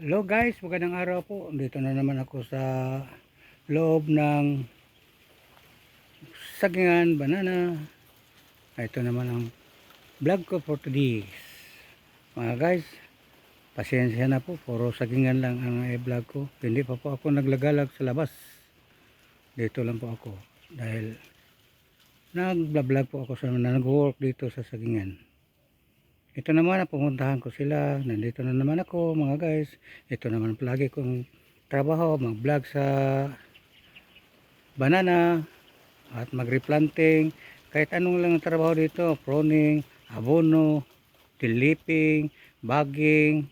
Hello guys, magandang araw po. Dito na naman ako sa loob ng sagingan, banana. Ito naman ang vlog ko for today. Mga guys, pasensya na po. Puro sagingan lang ang i-vlog ko. Hindi pa po ako naglagalag sa labas. Dito lang po ako. Dahil nag-vlog po ako sa nag-work dito sa sagingan. Ito naman, pumuntahan ko sila. Nandito na naman ako mga guys. Ito naman palagi kong trabaho, mag-vlog sa banana at mag-replanting. Kahit anong lang ang trabaho dito, pruning, abono, tiliping, bagging,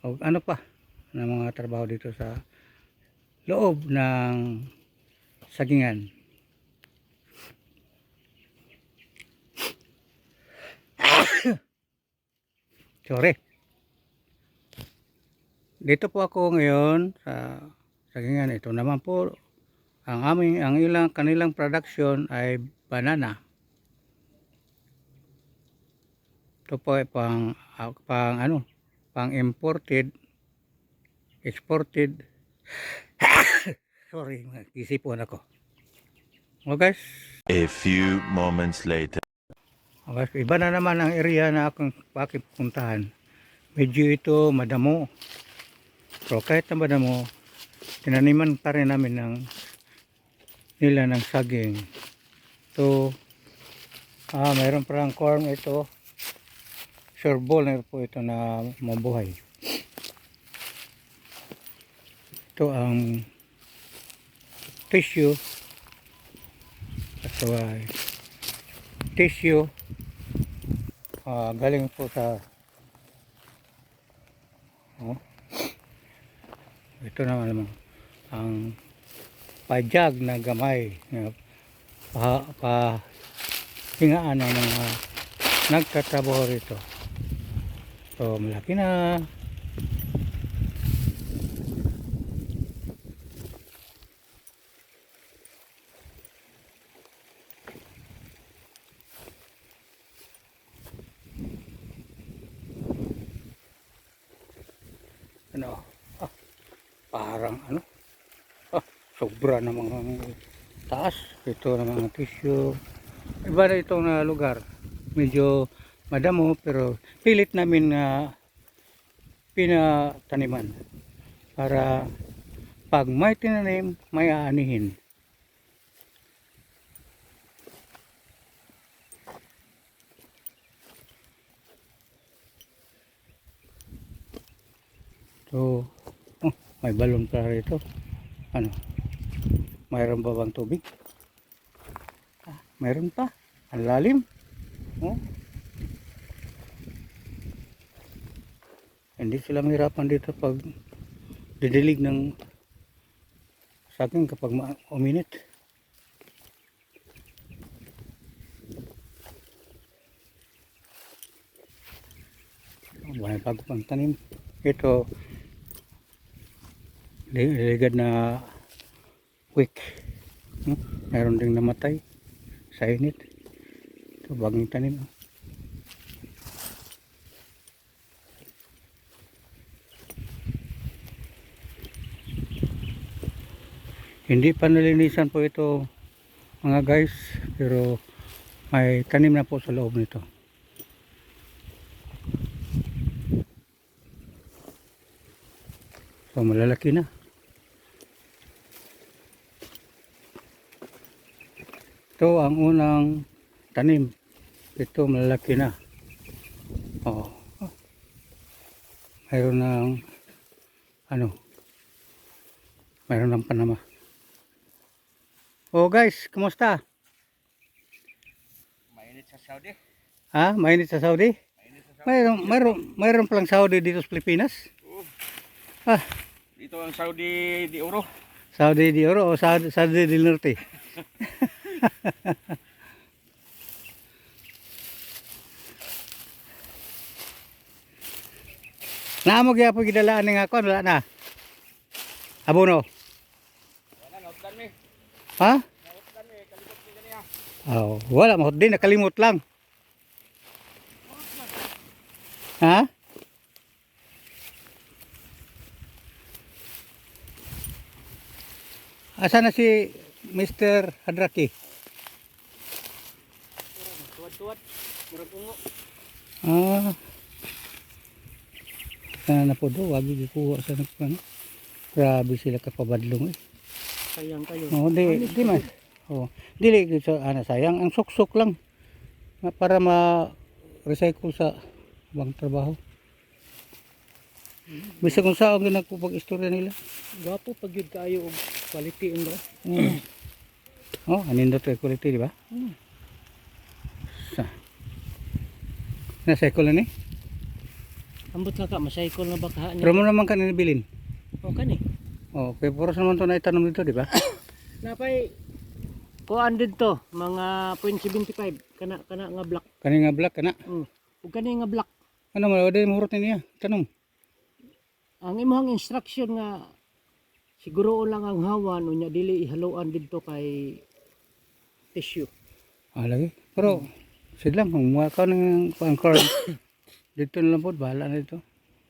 o ano pa na mga trabaho dito sa loob ng sagingan. Sorry. Dito po ako ngayon sa sagingan. Ito naman po ang kanilang production ay banana. Ito po ay pang imported, exported. Sorry, isipon ako. Okay guys. A few moments later. Okay, iba na naman ang area na akong pakipuntahan. Medyo ito madamo. Pero kahit na madamo, tinaniman pa rin namin nila ng saging. So, mayroon parang corn ito. Sureball na po ito na mabuhay. Ito ang tissue. Ito ay tissue. Galing po sa ito naman ang pajag na gamay na hingaan ng mga nagtatrabaho rito. So malaki na. Parang sobra na mga taas. Ito na mga tissue. Iba na itong lugar. Medyo madamo pero pilit namin pinataniman para pag may tinanim, may aanihin. So, may balon pa rito. Mayroon ba bang tubig? Mayroon pa. Ang lalim. Hindi sila mahirapan dito pag didilig ng saging kapag uminit. May bago pang tanim. Ito liligad na quick. Mayroon ding namatay sa init. Ito bagong tanim. Hindi pa nalinisan po ito mga guys, pero may tanim na po sa loob nito. So malalaki na. Ito ang unang tanim. Ito malalaki na. Mayroon ng mayroon ng panama. Guys, kumusta? Mainit sa Saudi? Mainit sa Saudi? Mayroon palang Saudi dito sa Pilipinas? Dito ang Saudi di Oro. Saudi di Oro o Saudi del Norte? Naamog ya po gidalaan nga ako, wala na. Abono. Wala na utlan mi. Ha? Utlan mi kalimot mi ganiya. Wala mo din, nakalimot lang. Ha? Asa na si Mr. Hadraki? Tuwad-tuwad. Murag ungo. Ah. Sana na po do, wag gikuha sa nagpano. Grabe sila kapabadlong eh. Sayang kayo. Oh, di man. Oh, dili gyud sa sayang ang suksok lang. Nga para ma-recycle sa ibang trabaho. Bisa kung saan ang ginagpupag-istorya nila. Gapo pag yun kayo og quality ang bro. Oh, anindot kay quality, di ba? Sa. Na-cycle na ni? Ambot na ka, masycle na baka Pero mo naman kanina bilin. O kani. Oh, kay puros naman to na itanom dito, di ba? Napay kuan dito mga 0.75 kana nga black. Kani nga black kana. Ug kani nga black. Ano mo, wala mo rotin niya. Tanom. Ang imong instruction nga siguro lang ang hawan unya dili ihaloan didto kay tissue. Ah, lagi. Pero sila kung mga ka ng pang-card dito na lang po, bahala na dito.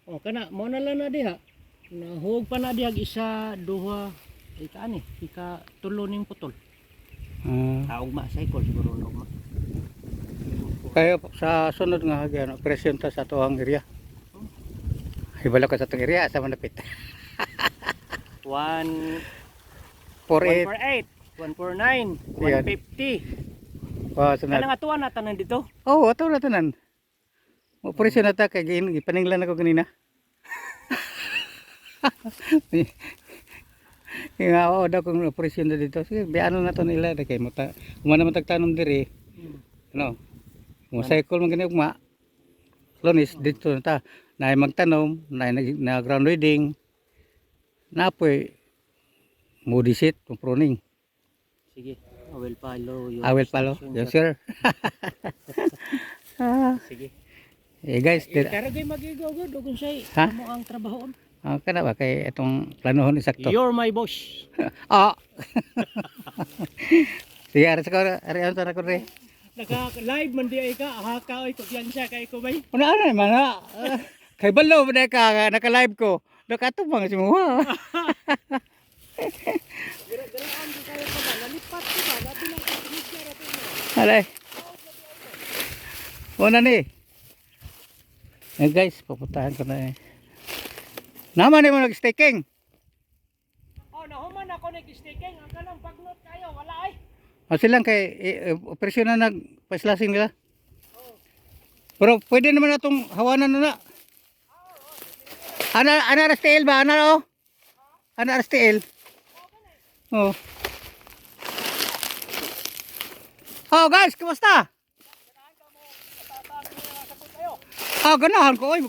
O kana mo na lang na diha. Nahug pa na diha isa, duha, ika ani, ika tulo ning putol. Ugma cycle siguro na ugma. Kaya sa sunod nga ano, operasyon ta sa tuwang area. Ibala ka sa tuwang area sa manapit. 148, 149, 150. Sunod. Kana nga tuwa na tanan dito. Oh, ato na tanan. Operasyon na ta kay gipaninglan ako kanina. Nga ako daw kung operasyon na dito. Sige, biano na to nila kay mo ta. Umana man tagtanom diri. Ano? Mo cycle man gani ugma. Lonis dito na ta. Naay magtanom, na ground reading. Napoy modisit, pruning. Sige, I will follow your I will follow. Yes, sir. Sige. Eh guys, Pero gay magigugod kung say Ha? mo ang trabaho. kana ba kay itong planohon isakto. You're my boss. Ah. Sige, ari ano ta ko re. Naka-live man di ay ka, haka oy kumpiyansa kay ko bay. Ano man ha? Kay balo ba ka naka-live ko. Nakatubang si mo. Gira-giraan di kayo ko ba? Lalipat ko ba? Labi lang ka tinisya ra to. Alay. Una ni. Eh guys, pupuntahan ko na eh. Naman mo nag-staking. Oh, nahuman ako nag-staking. Ang kanang pagnot kayo, wala ay. O silang kay operasyon na nagpaslasing nila. Pero pwede naman natong hawanan na. Ana RSTL ba? Ana o? Ana RSTL. Oh. Oh guys, kumusta? Ganahan ko. Oy.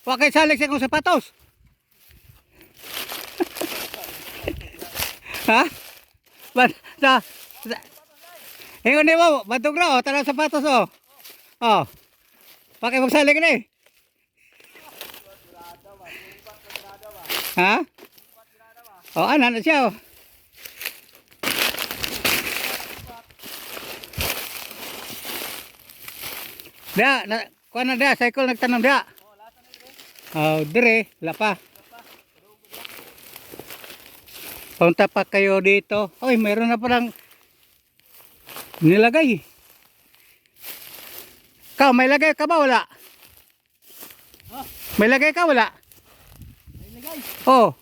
Wa kay salik sa akong sapatos. Ha? Ingon ni mo, batog na tanang sapatos oh. Oh. Pakay magsalik na eh. Ha? Oh, ana na siya oh. Kuha na da, cycle nagtanong da. Oh, dire, wala pa. Punta pa kayo dito. Oy, mayroon na palang nilagay. May lagay ka ba? Wala? May lagay ka? Wala? May lagay. Oh.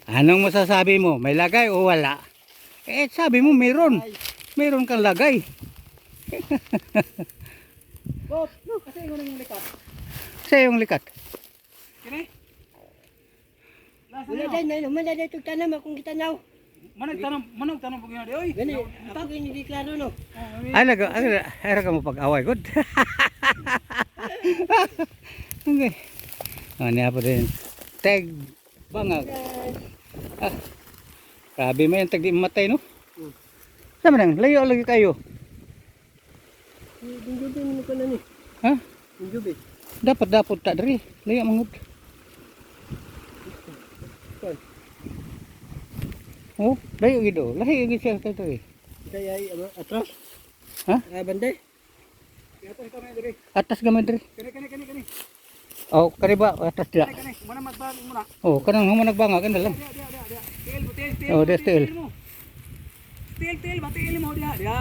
Anong masasabi mo? May lagay o wala? Eh, sabi mo meron. Meron kang lagay. Boss, kasi ingon yung likat. Sa yung likat. Kini? Wala dahil na naman dahil itong tanam akong kitanaw. Manag tanong pag yun di oy. Gani, pag hindi klaro no. Ay, ay, ka mo pag-away. Good. Okay. Niya pa din. Tag. Bangag. Grabe mo yung tag di matay, no? Sama nang, layo lagi kayo. Yung jubi mo ko na ni. Ha? Yung jubi. Dapat tak dari. Layo mangod. Oh, layo gitu. Layo gitu siya kayo eh. Kaya ay atras. Ha? Banday. Kaya ito may diri. Atas gamay diri. Kani. Oh, kani ba atas dia. Kanay, mana magbang muna. Oh, kanang mo nagbanga kan dalam. Dia. Tail mo, tail. Oh, des tail. Tail ba tail mo dia. Dia.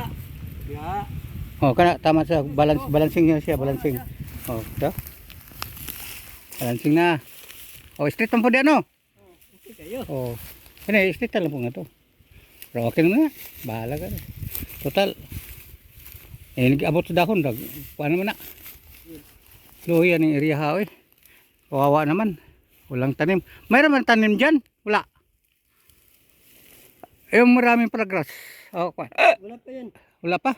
Oh, kana tama sa balancing niya siya, balancing. Oh, ito. Balancing na. Oh, straight lang po di ano? Okay kayo. Oh. Kani straight lang po nga to. Pero okay na. Bahala ka. Total. Nag-abot sa dahon dag. Paano man na? Luhi yan yung area ha, eh. Kawawa naman. Walang tanim. Mayroon man tanim dyan? Wala. Yung maraming paragrass. Oh, Wala pa yan. wala pa?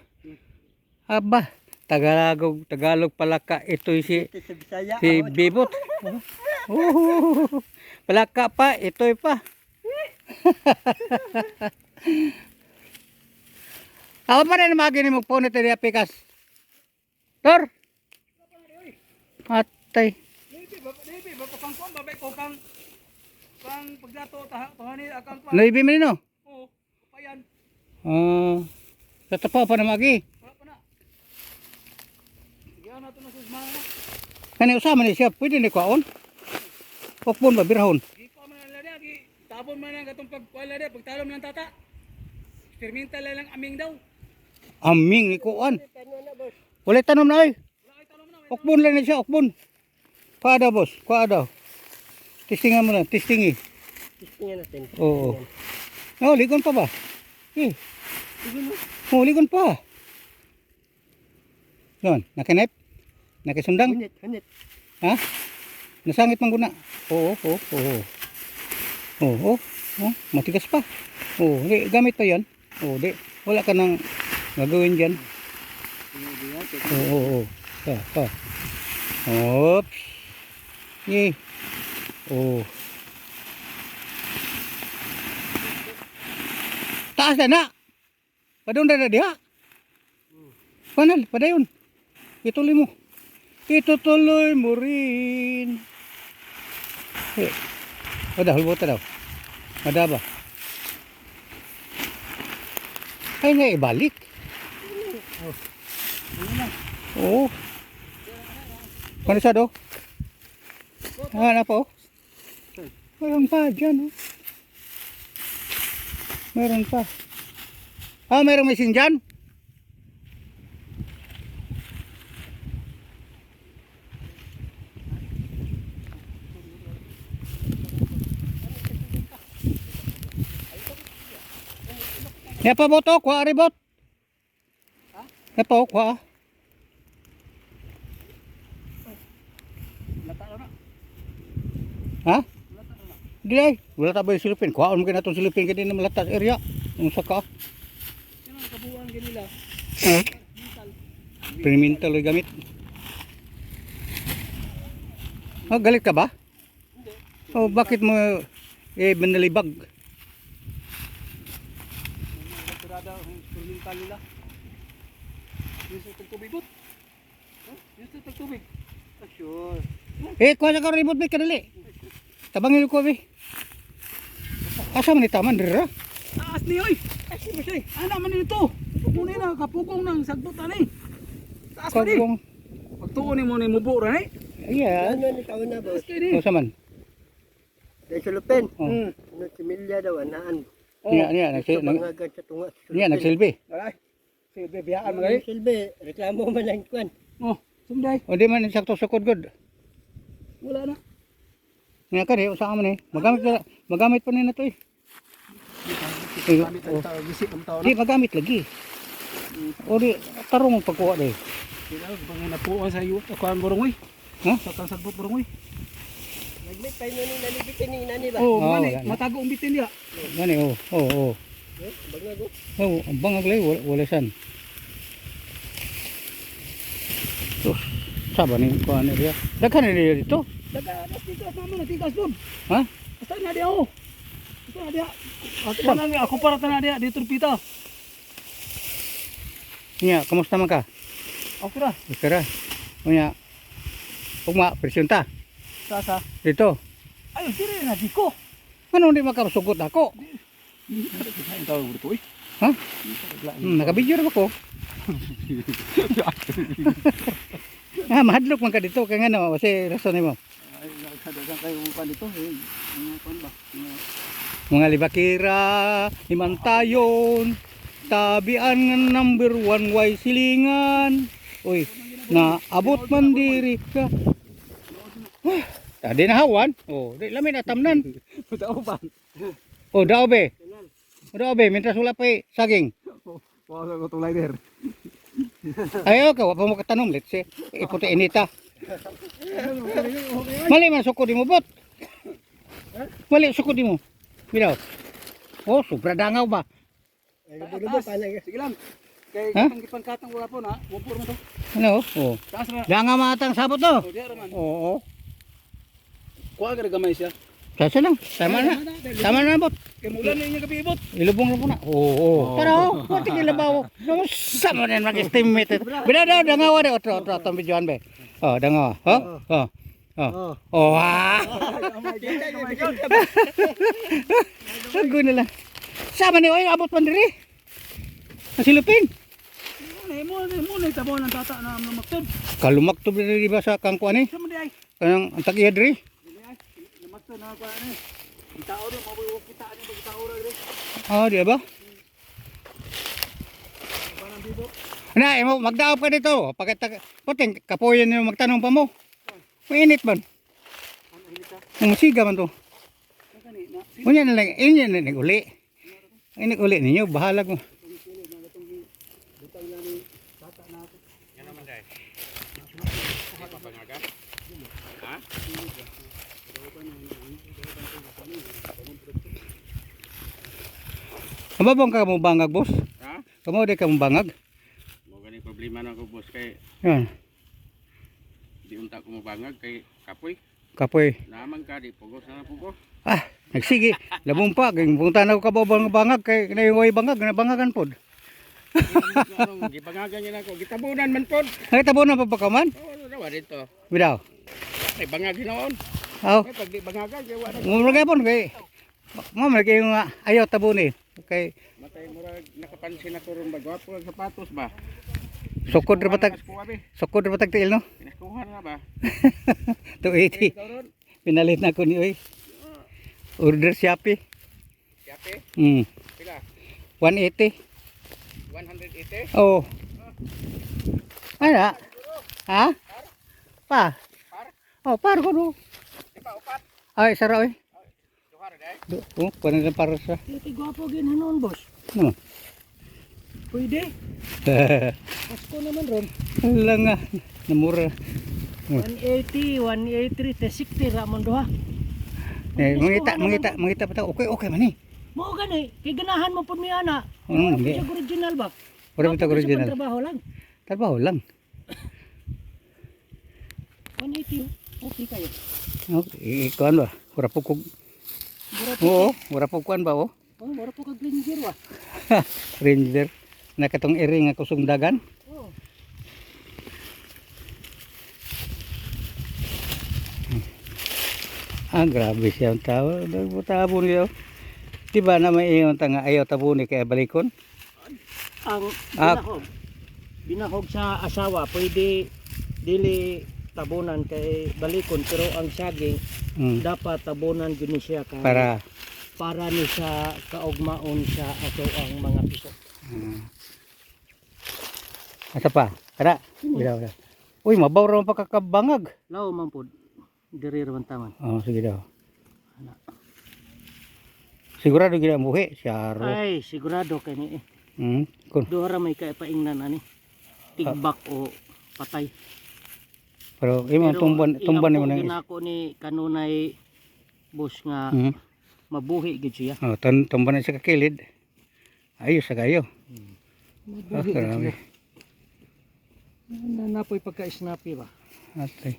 Aba. Tagalog pala ka. Ito si Ito sa Bisaya. si Bibot. Oh, palaka pa. Ito'y pa. Ako pa rin magiging magpunit na pikas. Tor. Atay. Baby, ba pangkuan ba ko kang pagdato tahani akang pa. Noibi mo no? Oo. Payan. Tatapaw pa na magi. Pa na. Diyan na to na susma na. Kani usama ni siya. Pwede ni kwaon. Pokpon ba birahon? Di pa man la dia gi tabon man ang katong pagkuan la dia pagtalom ng tata. Experimental lang aming daw. Aming ni kuan. Ano na boss? Wala tanom na ay. Wala kay talom na. Okbon lang ni siya, okbon. Kuha boss, kuha daw. Testingan mo lang, testingi. Testingan natin. Oo. Oh, ligon pa ba? Eh. Ligon mo. Oh, ligon pa. Doon, nakinip? Nakisundang? Hanit. Ha? Nasangit man guna. Oo. Oo, matigas pa. Oo, di, gamit pa yan. Oo, di, wala ka nang gagawin dyan. Oo. Pa. Oops. Yay. Oo. Taas na na. Padung na diha. Panal, padayon. Ituloy mo. Itutuloy mo rin. Eh. Ada hulbota daw. Ada ba? Ay nga ibalik. Oo. Kano siya do? Na po. Meron pa dyan. Oh. Meron pa. Ah, merong mesin dyan? Yan pa bot o, kuha ribot. Yan pa o, kuha. Ha? Di ay, wala tayo yung silupin. Kuhaan mo ka na itong silupin ka din na malatas area. Yung saka. Sino kabuuan kanila? Experimental yung gamit. Oh, galit ka ba? Hindi. Oh, bakit mo binalibag? Naturada ang experimental nila. Yung sa tubig bot. Yung sa tubig. Sure. Kuha sa karibot ba kadali? Tabangin ko ba? Asa man itaman dira? Taas ni oy. Ay mo say. Ana man nito. Muna na kapugong nang sagbot ani. Taas pa ni. Kagong. Pagtuon ni mo ni mubo ra ni. Ayan. Ano ni taon na boss? Taas kay ni. O saman. Dahil sa lupin. Oh. Ano si Milya daw, anaan. Niya, Sa pangagad sa tunga. nagsilbi. Ay. Sige bebiyaan mo Ang gali. silbi, reklamo man lang kwan. Oh, sumday. O di man sakto sukod good. Wala na. Nga ka di, usaha man eh. Magamit pa nila to eh. Gamit ang tao, gisit ang tao na. Di, magamit lagi. O di, tarong ang pagkuha di. Sila bang napuan sa iyo. Ako ang burungoy. Ha? Sa tan sagbot burungoy. Naglit tayo mo nung nalibitin ni nani ba? Oh, Oh, mani, wala na. matago ang bitin dia. Gani, oo. Bago. Oh, ang bangag lay, wala san. So, saba ni kuha na diya. Daghan na diya dito. Daga, tigas naman, tigas doon. Ha? Basta na dia oh. Ito na dia. Ako para na dia dito pita. Nya, kamusta man ka? Ako ra. Ikara. Unya. Pugma, presyon ta. Sasa. Dito. Ay, dire na diko. Ano di makarusugot ako? Ang tawag mo dito eh. Ha? Nakabidyo rin ako. Ah, mahadlok man ka dito kay ngano kasi rason nimo. Ay, nagkadagan kayo pa dito. Ano ba? Mga libakira, himantayon, tabian nga number 1 way silingan. Uy, na abot man diri ka. Tadi na hawan. Oh, di lamin atamnan. Tao pa. Oh, daobe. Daobe, mintas wala pa saging. Wala ko tulay der. Ayo ka, wa pa mo katanong, let's say, iputi inita. Mali man suko di mo bot. Mali suko di mo. Bidaw. Oh, sobra dangaw ba? Ay, bulubot pa lang. Sige lang. Kay Ha? kitang katang wala po na. Wapor mo to. Ano? Oh. Taas na. Dangaw matang sabot no. O, diya raman. Oo. Kuha ka gamay siya. Kasa lang. Tama na. Tama na bot. Kay mulan na inyo gabi ibot. Ilubong na po na. Oo. Tara oh. Pati kilabaw. Sama na mag-estimate. Bidaw daw, dangaw daw. Otro, otro, videoan be. Oh, dangaw. Oh. Oh. Oh. Oh. Ah. Sago na lang. Sama ni oy abot man diri. Nasilupin. Muna itabo ng tata na maktod. Kalumaktob diri ba sa kangkuan ni? Sama di ay. Kanang ang tagiya diri. Maktod na kuha ni. Ang tao rin, mabuhay kita niya pag tao rin. Oh, di ba? Na, mo magdaop ka dito. Pagkat puting kapoyan niyo magtanong pa mo. Mainit man. Musiga man to. Unya na lang, inya na uli. Ini uli ninyo, bahala ko. Kababang ka mo bangag, boss? Ha? Kamo di ka mo bangag? Mo gani problema na ko boss kay Yan, di unta ko mabangag kay kapoy. kapoy. Naman ka di pugos na pugo. Ah, nagsige. Labong pa, kaya punta na ko kababang bangag, kay naiway bangag, nabangagan pod. Anong gibangagan niya nako, gitabunan man pod. Ay, tabo na pa ka man? Oh, rawa dito. Bidaw. Kay bangag ginaon. Aw, Kay pag di bangagan kay wala ngumulagay po, kay mamulagay yung ayaw tabo ni. Kay matay murag nakapansin ako ron ba gwapo ang sapatos ba. sukod ra batag, Kuha be. sukod ra batag tiil no? Pinaskuhan na ba? 280. Pinalit na ko ni oy. Order Shopee. Siyape, pila? 180. 180. Oh. Ano? Ha? Pa. Oh, par ko do. Di ba upat? Ay, sara oy. Duhar day. Oh, kunin ka para sa. Iti gwapo ginanon, boss. Ano? Pwede. Pasko naman ron. Wala nga. Namura. 180, 183, 60 ramon doha. Mangita pa ta. Okay man ni. Mo gani, kay ganahan mo pud mi ana. Hindi. Siya original ba? Wala pa ta original. Trabaho lang. Trabaho lang. 180. Okay kayo. Okay, kuan ba? Wala po kog. Oo, wala po kuan ba oh? Oh, mura po kag Ranger wa. Ranger. Nakatong iring ako sungdagan. Oh. Ah, grabe siya ang tao. Nagbutabon niyo. Di ba na may iyon nga ayaw tabuni kaya balikon? Ang Ah. binahog sa asawa pwede dili tabunan kay balikon pero ang saging dapat tabunan gini siya kay para ni sa kaugmaon sa ato ang mga piso. Asa pa? Tara. Bidaw. Uy, mabaw ra man pagkakabangag. Law man pod diri ra man taman. Oh, sige daw. Sigurado gid ang buhi, syaro. Ay sigurado kay ni Kun. duha ra may kay paingnan ani. Tigbak o patay. Pero imong tumban ni mo nang. Ginako ni kanunay bus nga mabuhi gid siya. Oh, tumban na sa kakilid. Ayos sa kayo. Mabuhi gid siya. Napoy pagka-snappy ba? Atay.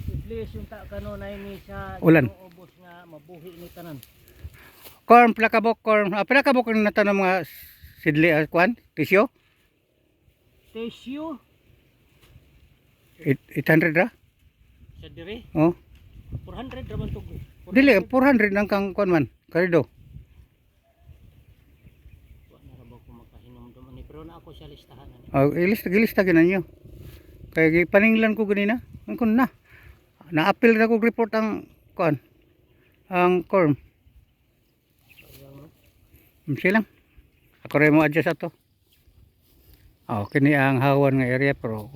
Iblis yung kanunay ni sa Ulan. ubos nga mabuhi ni tanan. Corn, plakabok, corn. Plakabok na tanong mga sidli, kuan, tisyo. Tissue 800 ra? sa diri Oh. 400 ra man tug. Dili, 400 lang kang kuan man. Karido. Wa na ra ba ko makahinom duman ni pero ako sa listahan ani. Oh, ilista ginan niyo. Kay paninglan ko ganina. Ang kun na. Na-appeal na ko report ang kuan. Ang corm. Silang. Ako rin mo adjust ato. Oh, kini ang hawan nga area pero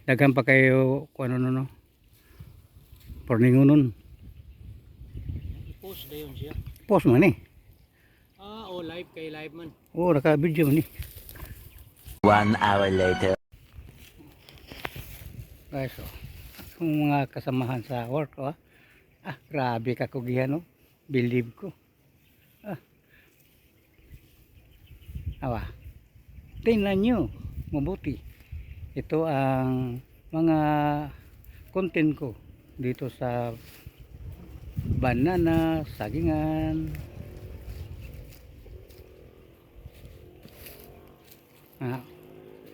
daghan pa kayo kung ano no. Porningunon. I-post dayon siya. Post man eh. Live kay live man. Oh, naka-video man eh. 1 hour later. Guys, oh. Yung mga kasamahan sa work, oh. Grabe kakugihan, oh. Believe ko. Awa. Tingnan nyo. Mabuti. Ito ang mga content ko dito sa banana, sagingan.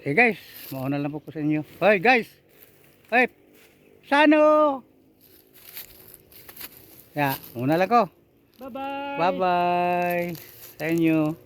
Hey guys, mauna lang po ko sa inyo. Hoy guys! Hoy! Sano? Ya, muna lang ko. Bye-bye. Bye-bye sa inyo.